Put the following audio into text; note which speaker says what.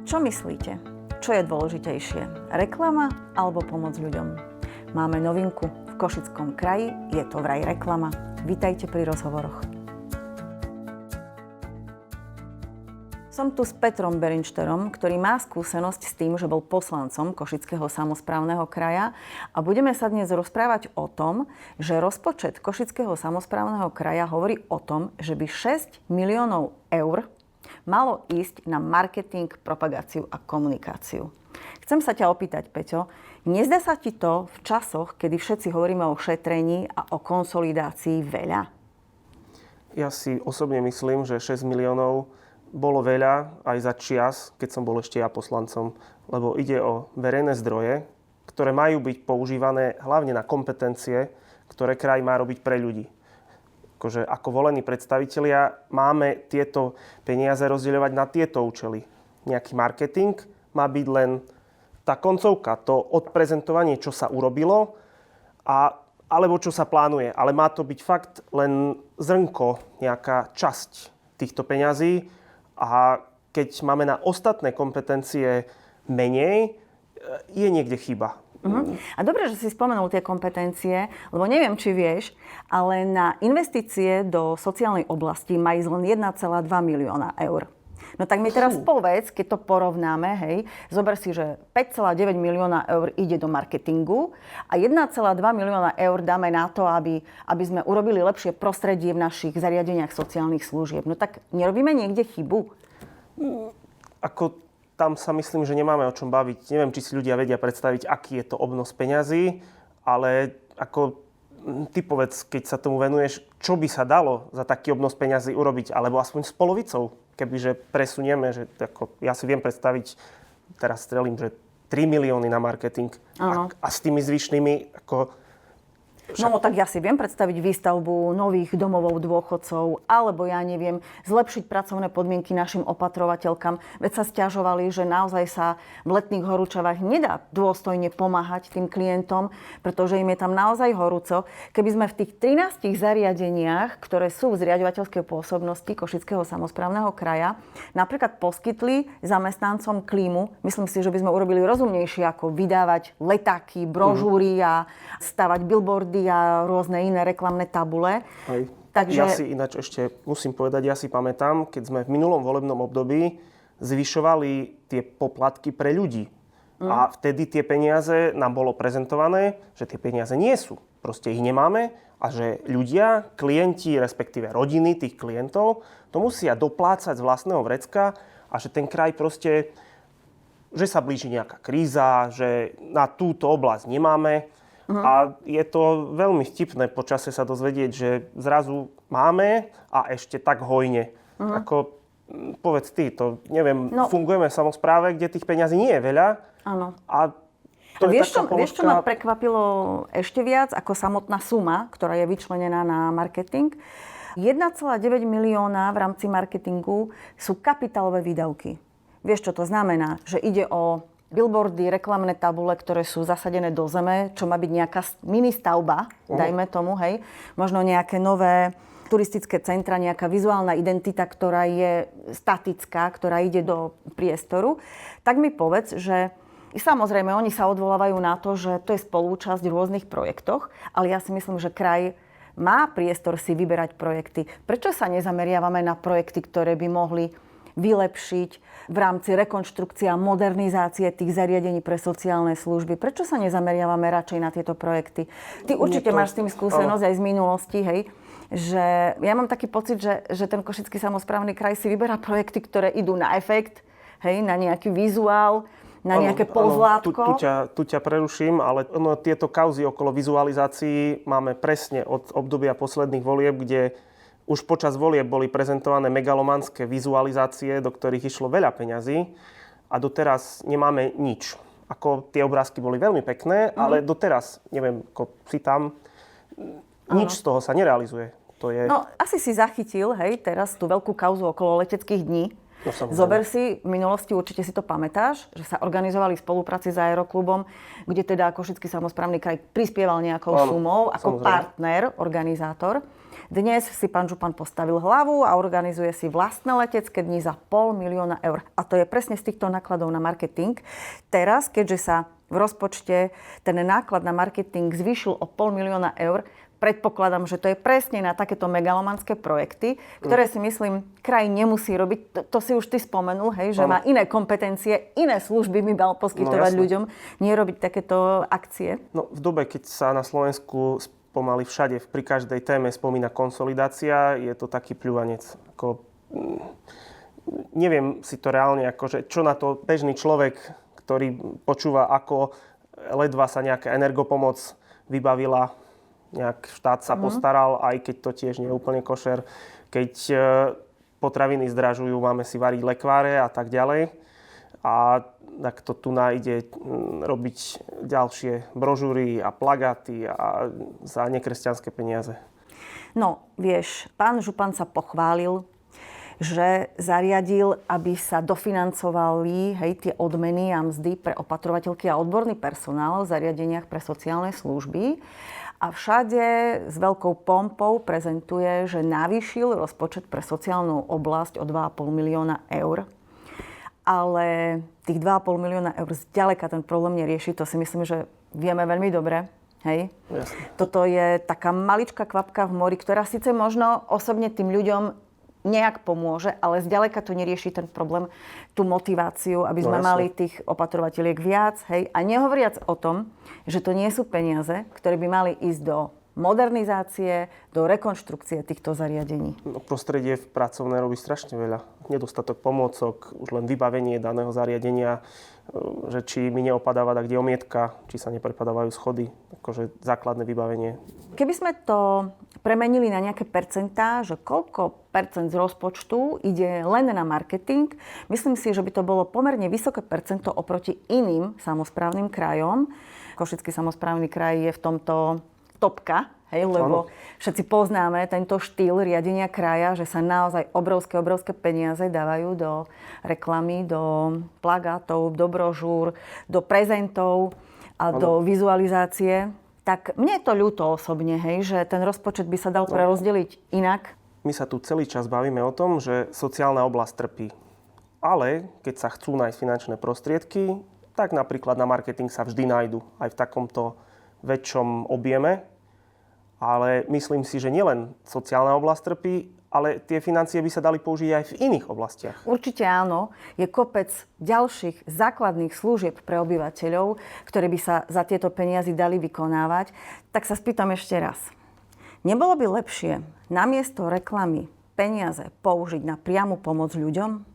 Speaker 1: Čo myslíte? Čo je dôležitejšie? Reklama alebo pomoc ľuďom? Máme novinku v Košickom kraji, je to vraj reklama. Vítajte pri rozhovoroch. Som tu s Petrom Berinšterom, ktorý má skúsenosť s tým, že bol poslancom Košického samosprávneho kraja a budeme sa dnes rozprávať o tom, že rozpočet Košického samosprávneho kraja hovorí o tom, že by 6 miliónov eur malo ísť na marketing, propagáciu a komunikáciu. Chcem sa ťa opýtať, Peťo, nezdá sa ti to v časoch, kedy všetci hovoríme o šetrení a o konsolidácii veľa?
Speaker 2: Ja si osobne myslím, že 6 miliónov bolo veľa aj za čias, keď som bol ešte ja poslancom, lebo ide o verejné zdroje, ktoré majú byť používané hlavne na kompetencie, ktoré kraj má robiť pre ľudí. Ako volení predstavitelia máme tieto peniaze rozdeľovať na tieto účely. Nejaký marketing má byť len tá koncovka, to odprezentovanie, čo sa urobilo, alebo čo sa plánuje. Ale má to byť fakt len zrnko, nejaká časť týchto peňazí. A keď máme na ostatné kompetencie menej, je niekde chyba.
Speaker 1: A dobre, že si spomenul tie kompetencie, lebo neviem, či vieš, ale na investície do sociálnej oblasti má ísť len 1,2 milióna eur. No tak mi teraz povedz, keď to porovnáme, hej, zober si, že 5,9 milióna eur ide do marketingu a 1,2 milióna eur dáme na to, aby sme urobili lepšie prostredie v našich zariadeniach sociálnych služieb. No tak nerobíme niekde chybu?
Speaker 2: Tam sa myslím, že nemáme o čom baviť. Neviem, či si ľudia vedia predstaviť, aký je to obnos peňazí, ale ty povedz, keď sa tomu venuješ, čo by sa dalo za taký obnos peňazí urobiť, alebo aspoň s polovicou, kebyže presunieme, že ja si viem predstaviť, teraz strelím, že 3 milióny na marketing a s tými zvyšnými
Speaker 1: No tak ja si viem predstaviť výstavbu nových domovov dôchodcov, alebo ja neviem, zlepšiť pracovné podmienky našim opatrovateľkám. Veď sa sťažovali, že naozaj sa v letných horúčavách nedá dôstojne pomáhať tým klientom, pretože im je tam naozaj horúco. Keby sme v tých 13 zariadeniach, ktoré sú v zriaďovateľskej pôsobnosti Košického samosprávneho kraja, napríklad poskytli zamestnancom klímu, myslím si, že by sme urobili rozumnejšie, ako vydávať letáky, brožúry a stavať billboardy a rôzne iné reklamné tabule.
Speaker 2: Takže... Ja si ináč ešte musím povedať, ja si pamätám, keď sme v minulom volebnom období zvyšovali tie poplatky pre ľudí. A vtedy tie peniaze nám bolo prezentované, že tie peniaze nie sú. Proste ich nemáme a že ľudia, klienti, respektíve rodiny tých klientov, to musia doplácať z vlastného vrecka a že ten kraj proste, že sa blíži nejaká kríza, že na túto oblasť nemáme. A je to veľmi vtipné po čase sa dozvedieť, že zrazu máme a ešte tak hojne. Povedz ty, to neviem, fungujeme v samospráve, kde tých peňazí nie je veľa.
Speaker 1: Áno.
Speaker 2: A to
Speaker 1: vieš, čo ma prekvapilo ešte viac ako samotná suma, ktorá je vyčlenená na marketing? 1,9 milióna v rámci marketingu sú kapitálové výdavky. Vieš, čo to znamená? Že ide o billboardy, reklamné tabule, ktoré sú zasadené do zeme, čo má byť nejaká mini stavba, dajme tomu, hej. Možno nejaké nové turistické centra, nejaká vizuálna identita, ktorá je statická, ktorá ide do priestoru. Tak mi povedz, že samozrejme, oni sa odvolávajú na to, že to je spolúčasť v rôznych projektoch, ale ja si myslím, že kraj má priestor si vyberať projekty. Prečo sa nezameriavame na projekty, ktoré by mohli vylepšiť v rámci rekonštrukcie a modernizácie tých zariadení pre sociálne služby? Prečo sa nezameriavame radšej na tieto projekty? Ty určite máš s tým skúsenosť aj z minulosti, hej? Že ja mám taký pocit, že ten Košický samosprávny kraj si vyberá projekty, ktoré idú na efekt, hej? Na nejaký vizuál, na nejaké pozlátko.
Speaker 2: Tu ťa preruším, ale tieto kauzy okolo vizualizácií máme presne od obdobia posledných volieb, kde už počas volieb boli prezentované megalomanské vizualizácie, do ktorých išlo veľa peňazí a doteraz nemáme nič. Tie obrázky boli veľmi pekné, ale doteraz, neviem, si tam, nič z toho sa nerealizuje.
Speaker 1: No, asi si zachytil, hej, teraz tú veľkú kauzu okolo leteckých dní, Zober si, v minulosti určite si to pamätáš, že sa organizovali spolupráci s Aeroklubom, kde teda Košický samosprávny kraj prispieval nejakou sumou ako partner, organizátor. Dnes si pán župan postavil hlavu a organizuje si vlastné letecké dni za 500 000 eur. A to je presne z týchto nákladov na marketing. Teraz, keďže sa v rozpočte ten náklad na marketing zvýšil o 500 000 eur, predpokladám, že to je presne na takéto megalomanské projekty, ktoré si myslím, kraj nemusí robiť. To si už ty spomenul, hej, že má iné kompetencie, iné služby by mal poskytovať ľuďom, nie robiť takéto akcie.
Speaker 2: No, v dobe, keď sa na Slovensku pomaly všade, pri každej téme spomína konsolidácia, je to taký pľúvanec. Neviem si to reálne, čo na to bežný človek, ktorý počúva, ako ledva sa nejaká energopomoc vybavila, nejak štát sa postaral, aj keď to tiež nie je úplne košer. Keď potraviny zdražujú, máme si variť lekváre a tak ďalej. A tak to tu ide robiť ďalšie brožúry a plagáty a za nekresťanské peniaze.
Speaker 1: No, vieš, pán župan sa pochválil, že zariadil, aby sa dofinancovali tie odmeny a mzdy pre opatrovateľky a odborný personál v zariadeniach pre sociálne služby. A všade s veľkou pompou prezentuje, že navýšil rozpočet pre sociálnu oblasť o 2,5 milióna eur. Ale tých 2,5 milióna eur zďaleka ten problém nerieši. To si myslím, že vieme veľmi dobre. Hej?
Speaker 2: Jasne.
Speaker 1: Toto je taká maličká kvapka v mori, ktorá síce možno osobne tým ľuďom nejak pomôže, ale zďaleka to nerieši ten problém, tú motiváciu, aby sme mali tých opatrovateľiek viac. Hej? A nehovoriac o tom, že to nie sú peniaze, ktoré by mali ísť do modernizácie, do rekonštrukcie týchto zariadení.
Speaker 2: No, prostredie v pracovné robí strašne veľa. Nedostatok pomôcok, už len vybavenie daného zariadenia, že či mi neopadáva kde omietka, či sa neprepadávajú schody, akože základné vybavenie.
Speaker 1: Keby sme to premenili na nejaké percentá, že koľko percent z rozpočtu ide len na marketing, myslím si, že by to bolo pomerne vysoké percento oproti iným samosprávnym krajom. Košický samosprávny kraj je v tomto topka, hej, lebo všetci poznáme tento štýl riadenia kraja, že sa naozaj obrovské peniaze dávajú do reklamy, do plagátov, do brožúr, do prezentov a do vizualizácie. Tak mne je to ľúto osobne, hej, že ten rozpočet by sa dal prerozdeliť inak.
Speaker 2: My sa tu celý čas bavíme o tom, že sociálna oblasť trpí. Ale keď sa chcú nájsť finančné prostriedky, tak napríklad na marketing sa vždy nájdu aj v takomto väčšom objeme, ale myslím si, že nielen sociálna oblasť trpí, ale tie financie by sa dali použiť aj v iných oblastiach.
Speaker 1: Určite áno. Je kopec ďalších základných služieb pre obyvateľov, ktoré by sa za tieto peniaze dali vykonávať. Tak sa spýtam ešte raz. Nebolo by lepšie namiesto reklamy peniaze použiť na priamu pomoc ľuďom?